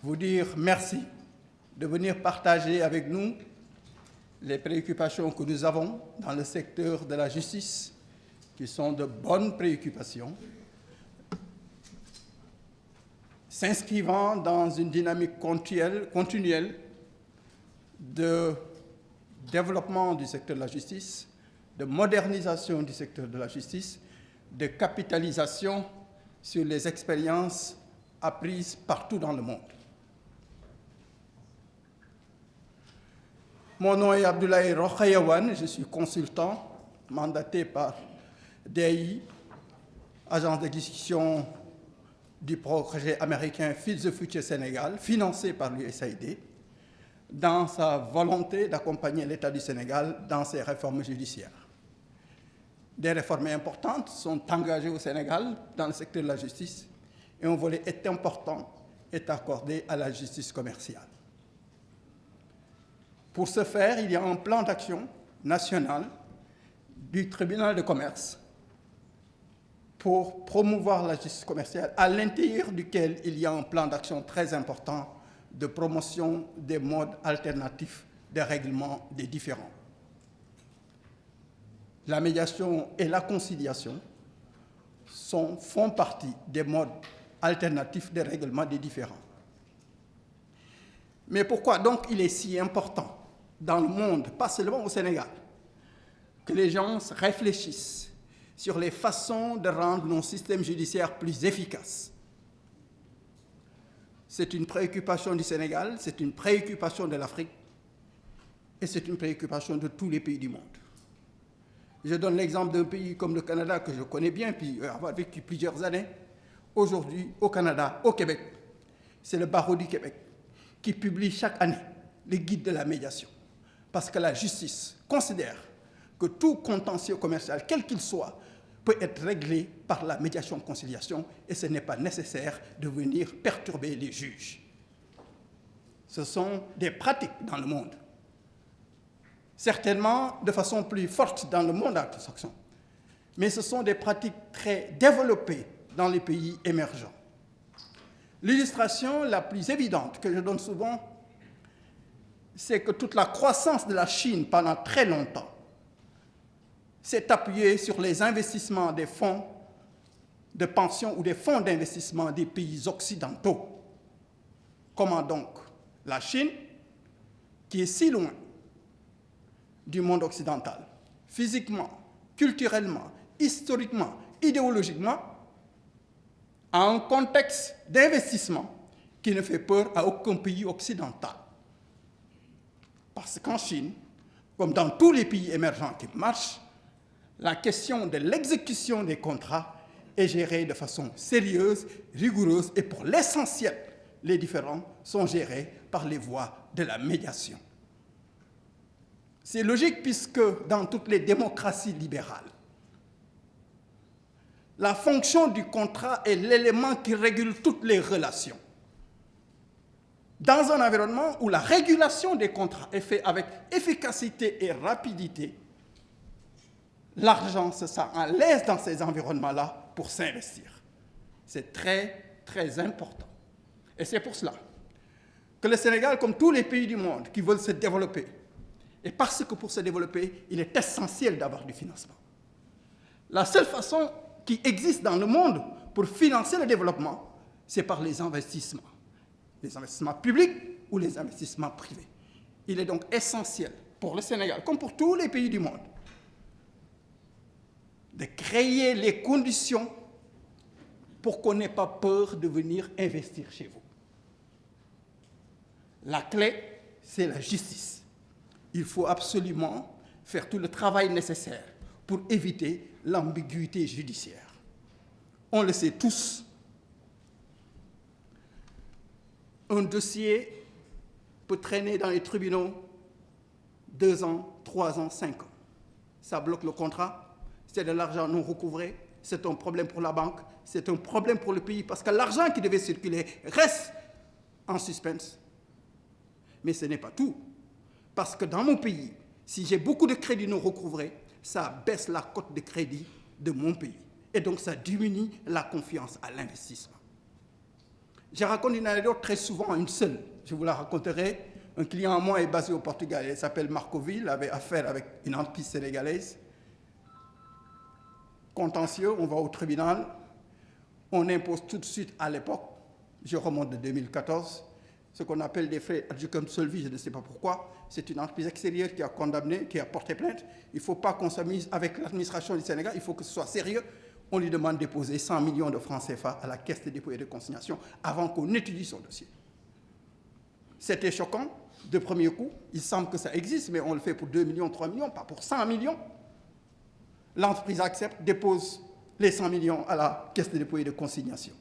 vous dire merci de venir partager avec nous les préoccupations que nous avons dans le secteur de la justice, qui sont de bonnes préoccupations, s'inscrivant dans une dynamique continuelle de développement du secteur de la justice, de modernisation du secteur de la justice, de capitalisation sur les expériences apprises partout dans le monde. Mon nom est Abdoulaye Rokhaya, je suis consultant mandaté par DAI, agence d'exécution du projet américain Feed the Future Sénégal, financé par l'USAID, dans sa volonté d'accompagner l'État du Sénégal dans ses réformes judiciaires. Des réformes importantes sont engagées au Sénégal dans le secteur de la justice et un volet important est accordé à la justice commerciale. Pour ce faire, il y a un plan d'action national du tribunal de commerce pour promouvoir la justice commerciale, à l'intérieur duquel il y a un plan d'action très important de promotion des modes alternatifs de règlement des différends. La médiation et la conciliation font partie des modes alternatifs de règlement des différends. Mais pourquoi donc il est si important dans le monde, pas seulement au Sénégal, que les gens réfléchissent sur les façons de rendre nos systèmes judiciaires plus efficaces? C'est une préoccupation du Sénégal, c'est une préoccupation de l'Afrique et c'est une préoccupation de tous les pays du monde. Je donne l'exemple d'un pays comme le Canada que je connais bien, puis avoir vécu plusieurs années. Aujourd'hui, au Canada, au Québec, c'est le barreau du Québec qui publie chaque année les guides de la médiation. Parce que la justice considère que tout contentieux commercial, quel qu'il soit, peut être réglé par la médiation-conciliation et ce n'est pas nécessaire de venir perturber les juges. Ce sont des pratiques dans le monde. Certainement de façon plus forte dans le monde anglo-saxon, mais ce sont des pratiques très développées dans les pays émergents. L'illustration la plus évidente que je donne souvent, c'est que toute la croissance de la Chine pendant très longtemps s'est appuyée sur les investissements des fonds de pension ou des fonds d'investissement des pays occidentaux. Comment donc la Chine, qui est si loin du monde occidental, physiquement, culturellement, historiquement, idéologiquement, a un contexte d'investissement qui ne fait peur à aucun pays occidental? Parce qu'en Chine, comme dans tous les pays émergents qui marchent, la question de l'exécution des contrats est gérée de façon sérieuse, rigoureuse, et pour l'essentiel, les différends sont gérés par les voies de la médiation. C'est logique puisque dans toutes les démocraties libérales, la fonction du contrat est l'élément qui régule toutes les relations. Dans un environnement où la régulation des contrats est faite avec efficacité et rapidité, l'argent se sent à l'aise dans ces environnements-là pour s'investir. C'est très, très important. Et c'est pour cela que le Sénégal, comme tous les pays du monde qui veulent se développer, et parce que pour se développer, il est essentiel d'avoir du financement. La seule façon qui existe dans le monde pour financer le développement, c'est par les investissements publics ou les investissements privés. Il est donc essentiel pour le Sénégal, comme pour tous les pays du monde, de créer les conditions pour qu'on n'ait pas peur de venir investir chez vous. La clé, c'est la justice. Il faut absolument faire tout le travail nécessaire pour éviter l'ambiguïté judiciaire. On le sait tous. Un dossier peut traîner dans les tribunaux 2 ans, 3 ans, 5 ans. Ça bloque le contrat, c'est de l'argent non recouvré, c'est un problème pour la banque, c'est un problème pour le pays parce que l'argent qui devait circuler reste en suspense. Mais ce n'est pas tout. Parce que dans mon pays, si j'ai beaucoup de crédits non recouvrés, ça baisse la cote de crédit de mon pays. Et donc, ça diminue la confiance à l'investissement. Je raconte une anecdote très souvent, une seule. Je vous la raconterai. Un client à moi est basé au Portugal. Il s'appelle Marcoville. Il avait affaire avec une entreprise sénégalaise. Contentieux, on va au tribunal. On impose tout de suite à l'époque, je remonte de 2014, ce qu'on appelle des frais adjunct solvi, je ne sais pas pourquoi. C'est une entreprise extérieure qui a condamné, qui a porté plainte. Il ne faut pas qu'on s'amuse avec l'administration du Sénégal, il faut que ce soit sérieux. On lui demande de déposer 100 millions de francs CFA à la Caisse de dépôt et de consignation avant qu'on étudie son dossier. C'était choquant, de premier coup. Il semble que ça existe, mais on le fait pour 2 millions, 3 millions, pas pour 100 millions. L'entreprise accepte, dépose les 100 millions à la Caisse de dépôt et de consignation.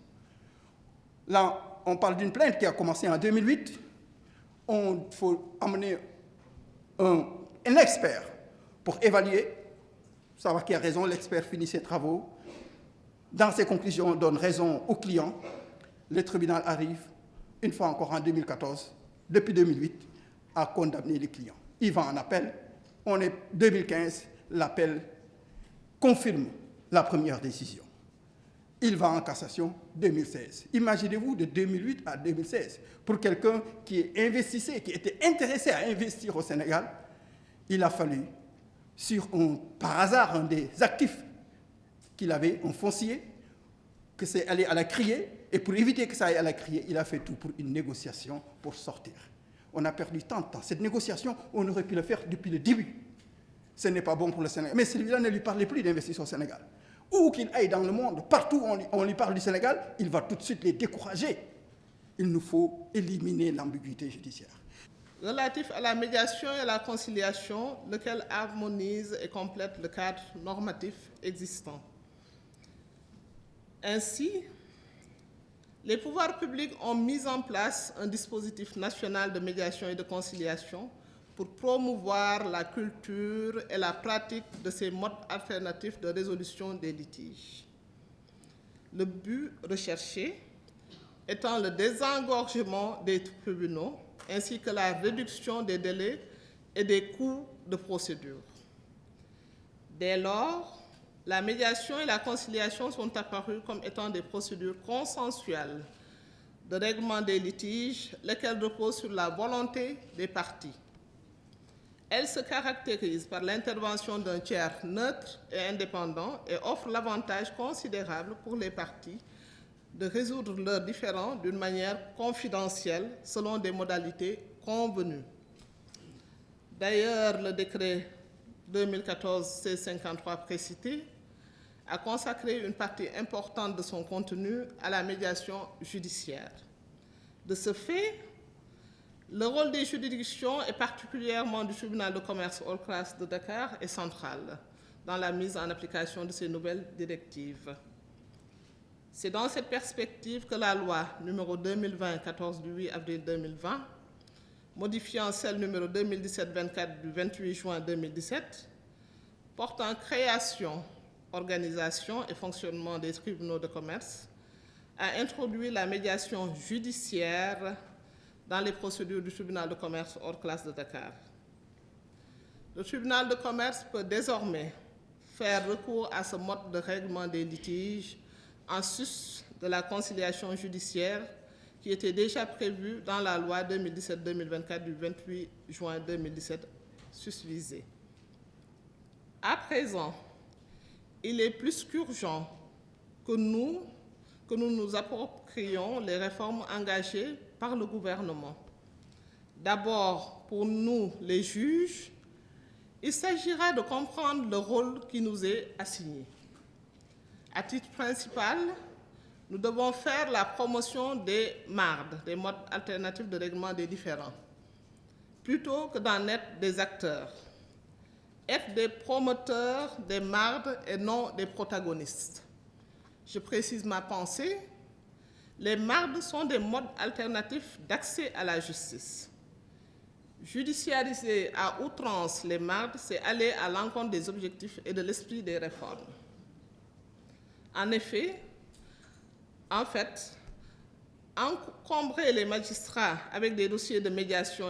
Là, on parle d'une plainte qui a commencé en 2008. Il faut amener un expert pour évaluer, savoir qui a raison. L'expert finit ses travaux. Dans ses conclusions, on donne raison au client. Le tribunal arrive, une fois encore en 2014, depuis 2008, à condamner les clients. Il va en appel. On est 2015, l'appel confirme la première décision. Il va en cassation 2016. Imaginez-vous de 2008 à 2016. Pour quelqu'un qui investissait, qui était intéressé à investir au Sénégal, il a fallu, par hasard, un des actifs qu'il avait, un foncier, que c'est allé à la criée, et pour éviter que ça aille à la criée, il a fait tout pour une négociation pour sortir. On a perdu tant de temps. Cette négociation, on aurait pu le faire depuis le début. Ce n'est pas bon pour le Sénégal. Mais celui-là ne lui parlait plus d'investir au Sénégal. Où qu'il aille dans le monde, partout où on lui parle du Sénégal, il va tout de suite les décourager. Il nous faut éliminer l'ambiguïté judiciaire. Relatif à la médiation et à la conciliation, lequel harmonise et complète le cadre normatif existant. Ainsi, les pouvoirs publics ont mis en place un dispositif national de médiation et de conciliation pour promouvoir la culture et la pratique de ces modes alternatifs de résolution des litiges. Le but recherché étant le désengorgement des tribunaux ainsi que la réduction des délais et des coûts de procédure. Dès lors, la médiation et la conciliation sont apparues comme étant des procédures consensuelles de règlement des litiges, lesquelles reposent sur la volonté des parties. Elles se caractérisent par l'intervention d'un tiers neutre et indépendant et offrent l'avantage considérable pour les parties de résoudre leurs différends d'une manière confidentielle selon des modalités convenues. D'ailleurs, le décret 2014-C53 précité a consacré une partie importante de son contenu à la médiation judiciaire. De ce fait, le rôle des juridictions et particulièrement du tribunal de commerce hors classe de Dakar est central dans la mise en application de ces nouvelles directives. C'est dans cette perspective que la loi numéro 2020-14 du 8 avril 2020, modifiant celle numéro 2017-24 du 28 juin 2017, portant création, organisation et fonctionnement des tribunaux de commerce, a introduit la médiation judiciaire dans les procédures du tribunal de commerce hors classe de Dakar. Le tribunal de commerce peut désormais faire recours à ce mode de règlement des litiges en sus de la conciliation judiciaire qui était déjà prévue dans la loi 2017-2024 du 28 juin 2017 susvisée. À présent, il est plus qu'urgent que nous nous approprions les réformes engagées par le gouvernement. D'abord, pour nous, les juges, il s'agira de comprendre le rôle qui nous est assigné. À titre principal, nous devons faire la promotion des MARD, des modes alternatifs de règlement des différends, plutôt que d'en être des acteurs. Être des promoteurs des MARD et non des protagonistes. Je précise ma pensée. Les MARD sont des modes alternatifs d'accès à la justice. Judiciariser à outrance les MARD, c'est aller à l'encontre des objectifs et de l'esprit des réformes. En fait, encombrer les magistrats avec des dossiers de médiation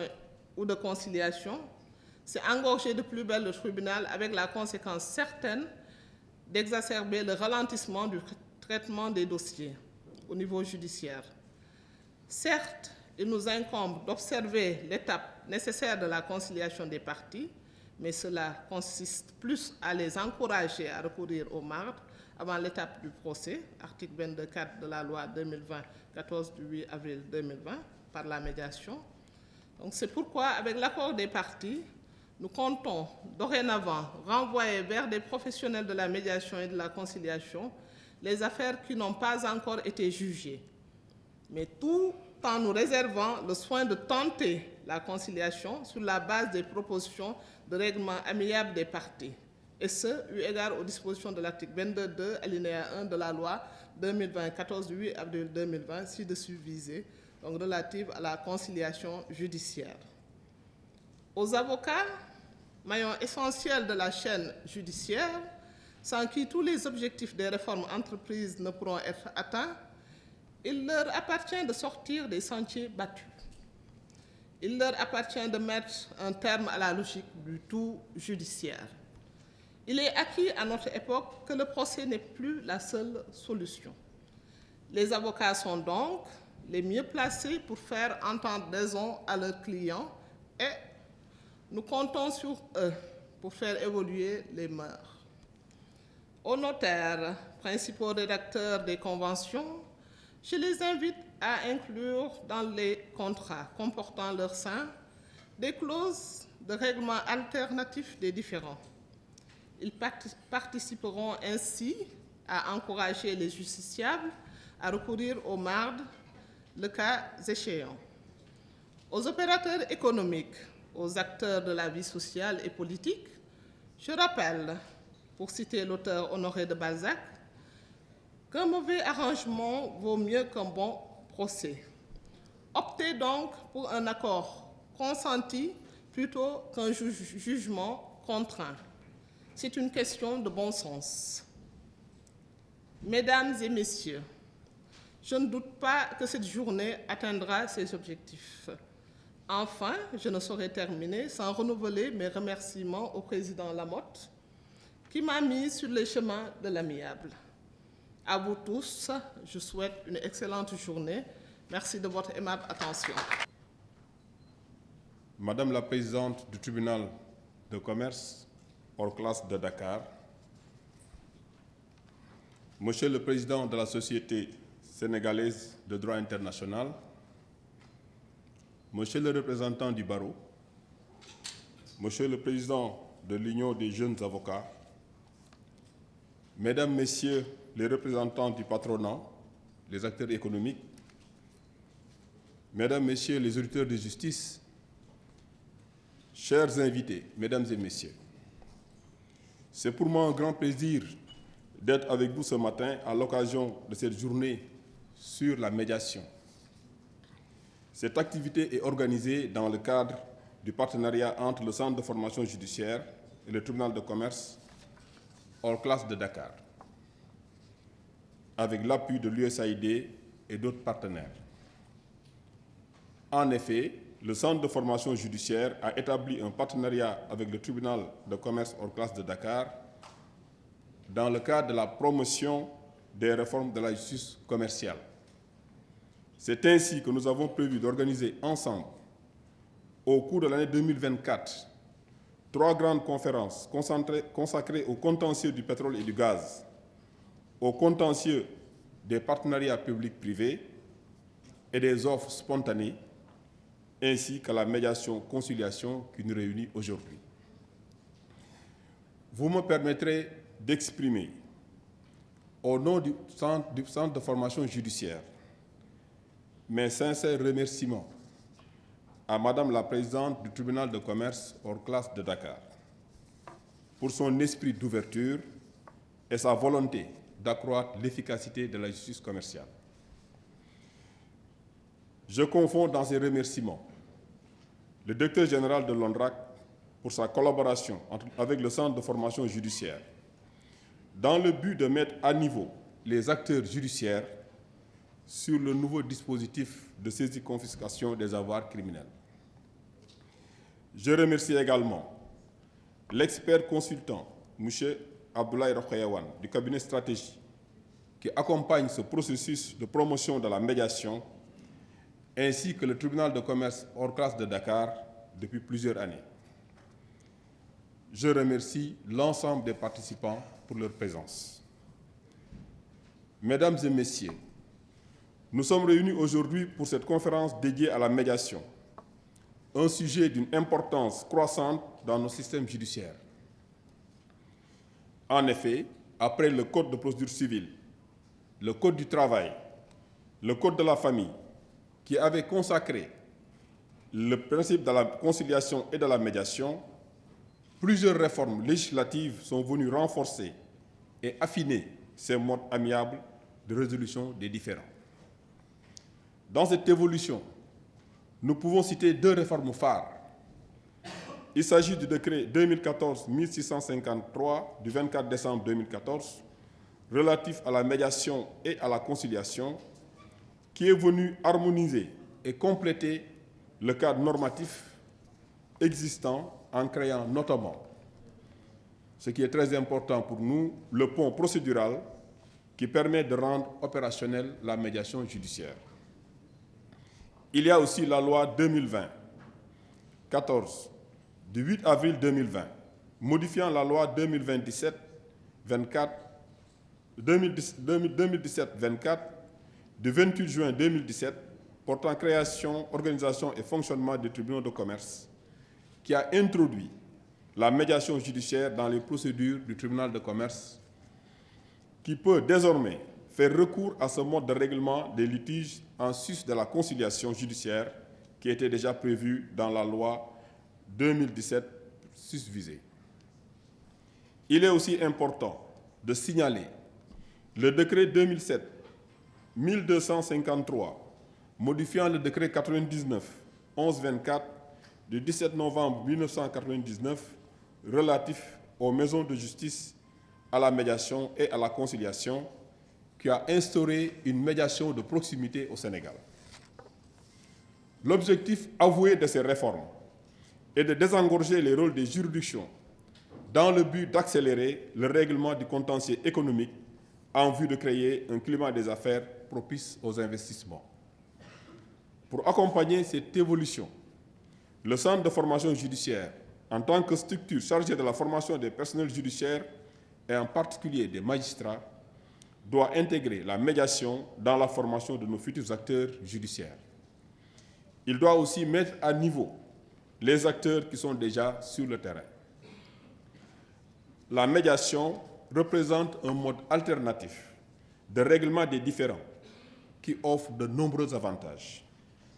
ou de conciliation, c'est engorger de plus belle le tribunal avec la conséquence certaine d'exacerber le ralentissement du traitement des dossiers au niveau judiciaire. Certes, il nous incombe d'observer l'étape nécessaire de la conciliation des parties, mais cela consiste plus à les encourager à recourir au marde avant l'étape du procès, article 22.4 de la loi 2020-14 du 8 avril 2020, par la médiation. Donc c'est pourquoi, avec l'accord des parties, nous comptons dorénavant renvoyer vers des professionnels de la médiation et de la conciliation les affaires qui n'ont pas encore été jugées, mais tout en nous réservant le soin de tenter la conciliation sur la base des propositions de règlement amiable des parties, et ce, eu égard aux dispositions de l'article 22.2, alinéa 1 de la loi 2020-14 du 8 avril 2020, ci-dessus visée, donc relative à la conciliation judiciaire. Aux avocats, maillon essentiel de la chaîne judiciaire, sans qui tous les objectifs des réformes entreprises ne pourront être atteints, il leur appartient de sortir des sentiers battus. Il leur appartient de mettre un terme à la logique du tout judiciaire. Il est acquis à notre époque que le procès n'est plus la seule solution. Les avocats sont donc les mieux placés pour faire entendre raison à leurs clients et nous comptons sur eux pour faire évoluer les mœurs. Aux notaires, principaux rédacteurs des conventions, je les invite à inclure dans les contrats comportant leur sein des clauses de règlement alternatif des différends. Ils participeront ainsi à encourager les justiciables à recourir au marde, le cas échéant. Aux opérateurs économiques, aux acteurs de la vie sociale et politique, je rappelle, pour citer l'auteur Honoré de Balzac, qu'un mauvais arrangement vaut mieux qu'un bon procès. Optez donc pour un accord consenti plutôt qu'un jugement contraint. C'est une question de bon sens. Mesdames et messieurs, je ne doute pas que cette journée atteindra ses objectifs. Enfin, je ne saurais terminer sans renouveler mes remerciements au président Lamotte, qui m'a mis sur le chemin de l'amiable. À vous tous, je souhaite une excellente journée. Merci de votre aimable attention. Madame la Présidente du Tribunal de commerce hors classe de Dakar, Monsieur le Président de la Société sénégalaise de droit international, Monsieur le représentant du barreau, Monsieur le Président de l'Union des jeunes avocats, Mesdames, Messieurs les représentants du patronat, les acteurs économiques, Mesdames, Messieurs les auditeurs de justice, chers invités, Mesdames et Messieurs, c'est pour moi un grand plaisir d'être avec vous ce matin à l'occasion de cette journée sur la médiation. Cette activité est organisée dans le cadre du partenariat entre le Centre de formation judiciaire et le tribunal de commerce hors classe de Dakar, avec l'appui de l'USAID et d'autres partenaires. En effet, le Centre de formation judiciaire a établi un partenariat avec le tribunal de commerce hors classe de Dakar dans le cadre de la promotion des réformes de la justice commerciale. C'est ainsi que nous avons prévu d'organiser ensemble, au cours de l'année 2024, 3 grandes conférences consacrées au contentieux du pétrole et du gaz, au contentieux des partenariats publics-privés et des offres spontanées, ainsi qu'à la médiation-conciliation qui nous réunit aujourd'hui. Vous me permettrez d'exprimer, au nom du Centre de formation judiciaire, mes sincères remerciements à Madame la Présidente du tribunal de commerce hors classe de Dakar pour son esprit d'ouverture et sa volonté d'accroître l'efficacité de la justice commerciale. Je confonds dans ces remerciements le directeur général de l'ONRAC pour sa collaboration avec le Centre de formation judiciaire dans le but de mettre à niveau les acteurs judiciaires sur le nouveau dispositif de saisie-confiscation des avoirs criminels. Je remercie également l'expert consultant, M. Abdoulaye Rokhaya du cabinet Stratégie, qui accompagne ce processus de promotion de la médiation ainsi que le tribunal de commerce hors classe de Dakar depuis plusieurs années. Je remercie l'ensemble des participants pour leur présence. Mesdames et messieurs, nous sommes réunis aujourd'hui pour cette conférence dédiée à la médiation, un sujet d'une importance croissante dans nos systèmes judiciaires. En effet, après le Code de procédure civile, le Code du travail, le Code de la famille, qui avait consacré le principe de la conciliation et de la médiation, plusieurs réformes législatives sont venues renforcer et affiner ces modes amiables de résolution des différends. Dans cette évolution, nous pouvons citer deux réformes phares. Il s'agit du décret 2014-1653 du 24 décembre 2014 relatif à la médiation et à la conciliation, qui est venu harmoniser et compléter le cadre normatif existant en créant notamment, ce qui est très important pour nous, le pont procédural qui permet de rendre opérationnelle la médiation judiciaire. Il y a aussi la loi 2020-14 du 8 avril 2020, modifiant la loi 2017-24 du 28 juin 2017 portant création, organisation et fonctionnement des tribunaux de commerce, qui a introduit la médiation judiciaire dans les procédures du tribunal de commerce, qui peut désormais faire recours à ce mode de règlement des litiges en sus de la conciliation judiciaire qui était déjà prévue dans la loi 2017 susvisée. Il est aussi important de signaler le décret 2007-1253 modifiant le décret 99-1124 du 17 novembre 1999 relatif aux maisons de justice, à la médiation et à la conciliation, qui a instauré une médiation de proximité au Sénégal. L'objectif avoué de ces réformes est de désengorger les rôles des juridictions dans le but d'accélérer le règlement du contentieux économique en vue de créer un climat des affaires propice aux investissements. Pour accompagner cette évolution, le Centre de formation judiciaire, en tant que structure chargée de la formation des personnels judiciaires et en particulier des magistrats, doit intégrer la médiation dans la formation de nos futurs acteurs judiciaires. Il doit aussi mettre à niveau les acteurs qui sont déjà sur le terrain. La médiation représente un mode alternatif de règlement des différends qui offre de nombreux avantages.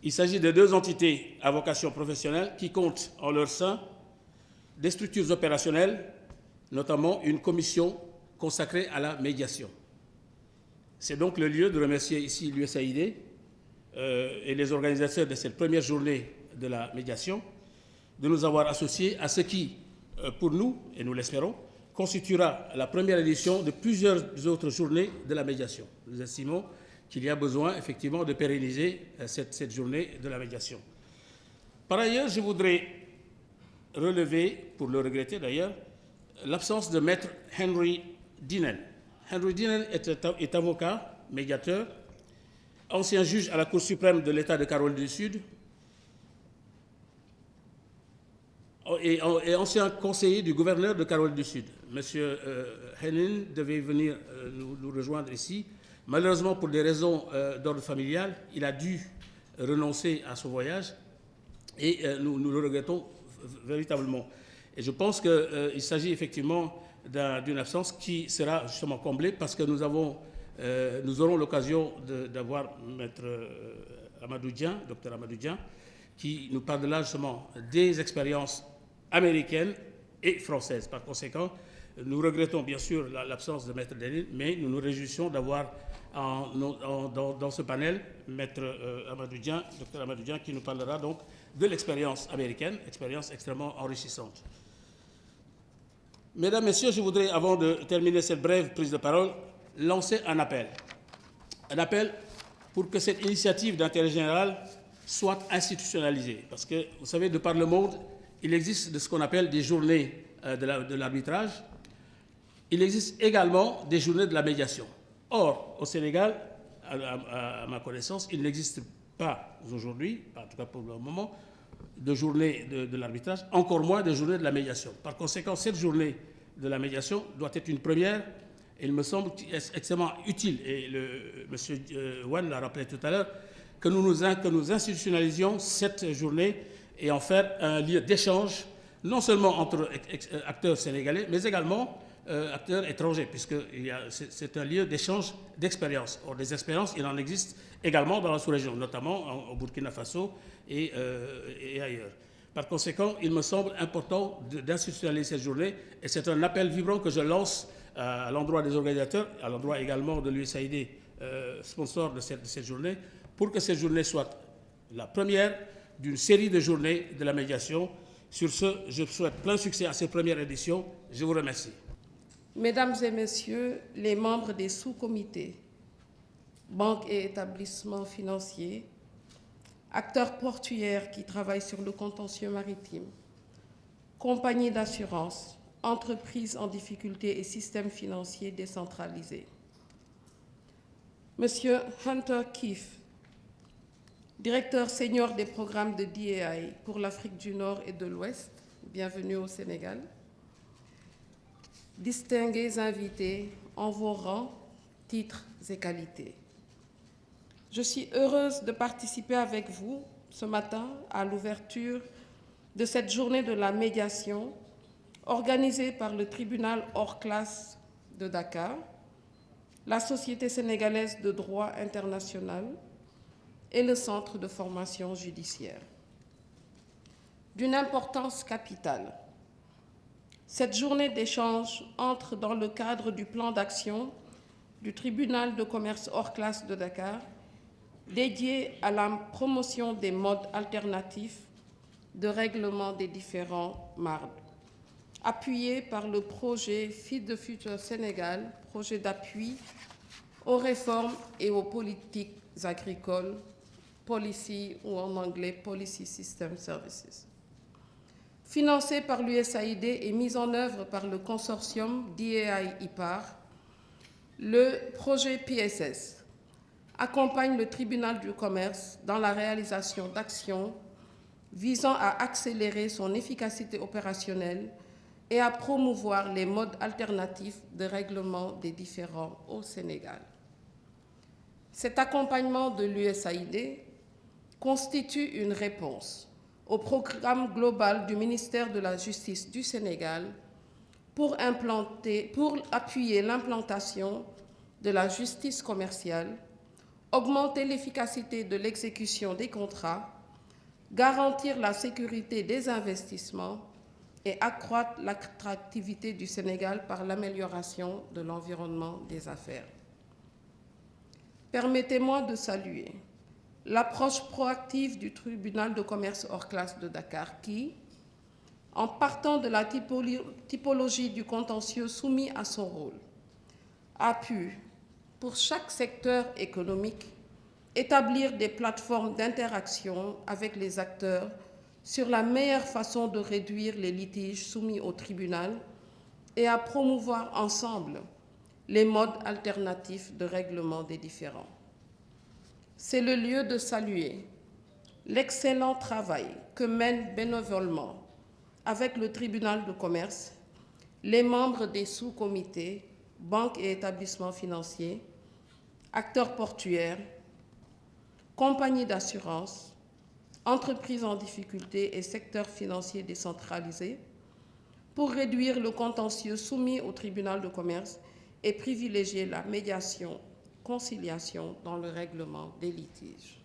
Il s'agit de deux entités à vocation professionnelle qui comptent en leur sein des structures opérationnelles, notamment une commission consacrée à la médiation. C'est donc le lieu de remercier ici l'USAID et les organisateurs de cette première journée de la médiation de nous avoir associés à ce qui, pour nous, et nous l'espérons, constituera la première édition de plusieurs autres journées de la médiation. Nous estimons qu'il y a besoin effectivement de pérenniser cette journée de la médiation. Par ailleurs, je voudrais relever, pour le regretter d'ailleurs, l'absence de maître Henry Dinnen. Henry Dinnen est avocat, médiateur, ancien juge à la Cour suprême de l'État de Caroline du Sud et ancien conseiller du gouverneur de Caroline du Sud. Monsieur Henin devait venir nous rejoindre ici. Malheureusement, pour des raisons d'ordre familial, il a dû renoncer à son voyage et nous le regrettons véritablement. Et je pense qu'il s'agit effectivement d'une absence qui sera justement comblée parce que nous aurons l'occasion d'avoir Maître Amadou Dieng, Dr Amadou Dieng, qui nous parlera justement des expériences américaines et françaises. Par conséquent, nous regrettons bien sûr l'absence de Maître Denis, mais nous nous réjouissons d'avoir dans ce panel Maître Amadou Dieng, Dr Amadou Dieng, qui nous parlera donc de l'expérience américaine, expérience extrêmement enrichissante. Mesdames, Messieurs, je voudrais, avant de terminer cette brève prise de parole, lancer un appel. Un appel pour que cette initiative d'intérêt général soit institutionnalisée. Parce que, vous savez, de par le monde, il existe de ce qu'on appelle des journées de l'arbitrage. Il existe également des journées de la médiation. Or, au Sénégal, à ma connaissance, il n'existe pas aujourd'hui, en tout cas pour le moment, de journée de l'arbitrage, encore moins de journée de la médiation. Par conséquent, cette journée de la médiation doit être une première et il me semble extrêmement utile, et M. Wan l'a rappelé tout à l'heure, que nous institutionnalisions cette journée et en faire un lieu d'échange, non seulement entre acteurs sénégalais, mais également acteurs étrangers, puisque c'est un lieu d'échange d'expériences. Or, des expériences, il en existe également dans la sous-région, notamment au Burkina Faso et ailleurs. Par conséquent, il me semble important d'institutionnaliser cette journée, et c'est un appel vibrant que je lance à l'endroit des organisateurs, à l'endroit également de l'USAID, sponsor de cette journée, pour que cette journée soit la première d'une série de journées de la médiation. Sur ce, je souhaite plein succès à cette première édition. Je vous remercie. Mesdames et Messieurs les membres des sous-comités, banques et établissements financiers, acteurs portuaires qui travaillent sur le contentieux maritime, compagnies d'assurance, entreprises en difficulté et systèmes financiers décentralisés. Monsieur Hunter Keefe, directeur senior des programmes de DAI pour l'Afrique du Nord et de l'Ouest, bienvenue au Sénégal. Distingués invités en vos rangs, titres et qualités. Je suis heureuse de participer avec vous ce matin à l'ouverture de cette journée de la médiation organisée par le tribunal hors classe de Dakar, la Société sénégalaise de droit international et le Centre de formation judiciaire. D'une importance capitale, cette journée d'échange entre dans le cadre du plan d'action du tribunal de commerce hors classe de Dakar, dédié à la promotion des modes alternatifs de règlement des différends MARD, appuyé par le projet Feed the Future Sénégal, projet d'appui aux réformes et aux politiques agricoles, Policy, ou en anglais Policy System Services. Financé par l'USAID et mis en œuvre par le consortium DAI-IPAR, le projet PSS accompagne le tribunal du commerce dans la réalisation d'actions visant à accélérer son efficacité opérationnelle et à promouvoir les modes alternatifs de règlement des différends au Sénégal. Cet accompagnement de l'USAID constitue une réponse au programme global du ministère de la Justice du Sénégal pour appuyer l'implantation de la justice commerciale, augmenter l'efficacité de l'exécution des contrats, garantir la sécurité des investissements et accroître l'attractivité du Sénégal par l'amélioration de l'environnement des affaires. Permettez-moi de saluer l'approche proactive du tribunal de commerce hors classe de Dakar qui, en partant de la typologie du contentieux soumis à son rôle, a pu, pour chaque secteur économique, établir des plateformes d'interaction avec les acteurs sur la meilleure façon de réduire les litiges soumis au tribunal et à promouvoir ensemble les modes alternatifs de règlement des différends. C'est le lieu de saluer l'excellent travail que mènent bénévolement avec le tribunal de commerce les membres des sous-comités, banques et établissements financiers, acteurs portuaires, compagnies d'assurance, entreprises en difficulté et secteurs financiers décentralisés pour réduire le contentieux soumis au tribunal de commerce et privilégier la médiation-conciliation dans le règlement des litiges.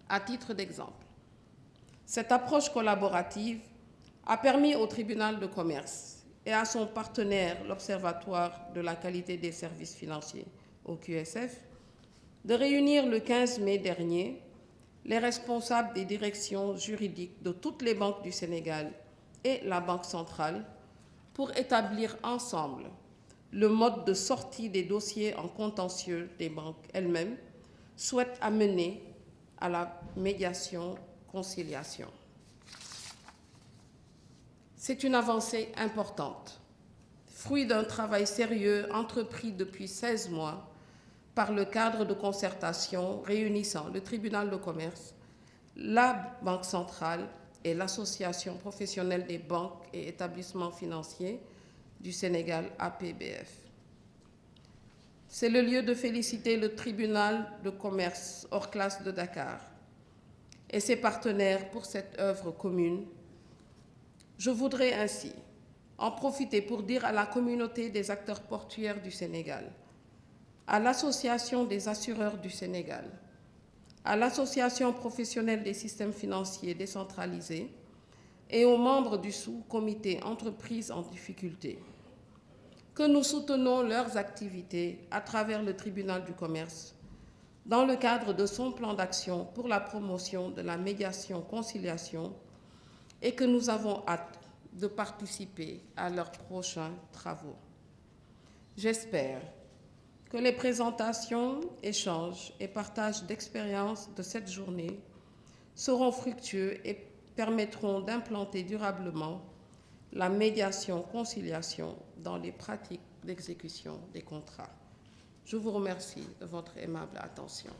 À titre d'exemple, cette approche collaborative a permis au tribunal de commerce et à son partenaire, l'Observatoire de la qualité des services financiers, au QSF, de réunir le 15 mai dernier les responsables des directions juridiques de toutes les banques du Sénégal et la Banque centrale pour établir ensemble le mode de sortie des dossiers en contentieux des banques elles-mêmes souhaitent amener à la médiation-conciliation. C'est une avancée importante, fruit d'un travail sérieux entrepris depuis 16 mois par le cadre de concertation réunissant le tribunal de commerce, la Banque centrale et l'Association professionnelle des banques et établissements financiers du Sénégal, APBF. C'est le lieu de féliciter le tribunal de commerce hors classe de Dakar et ses partenaires pour cette œuvre commune. Je voudrais ainsi en profiter pour dire à la communauté des acteurs portuaires du Sénégal, à l'Association des assureurs du Sénégal, à l'Association professionnelle des systèmes financiers décentralisés et aux membres du sous-comité entreprises en difficulté, que nous soutenons leurs activités à travers le tribunal du commerce dans le cadre de son plan d'action pour la promotion de la médiation-conciliation et que nous avons hâte de participer à leurs prochains travaux. J'espère que les présentations, échanges et partages d'expériences de cette journée seront fructueux et permettront d'implanter durablement la médiation-conciliation dans les pratiques d'exécution des contrats. Je vous remercie de votre aimable attention.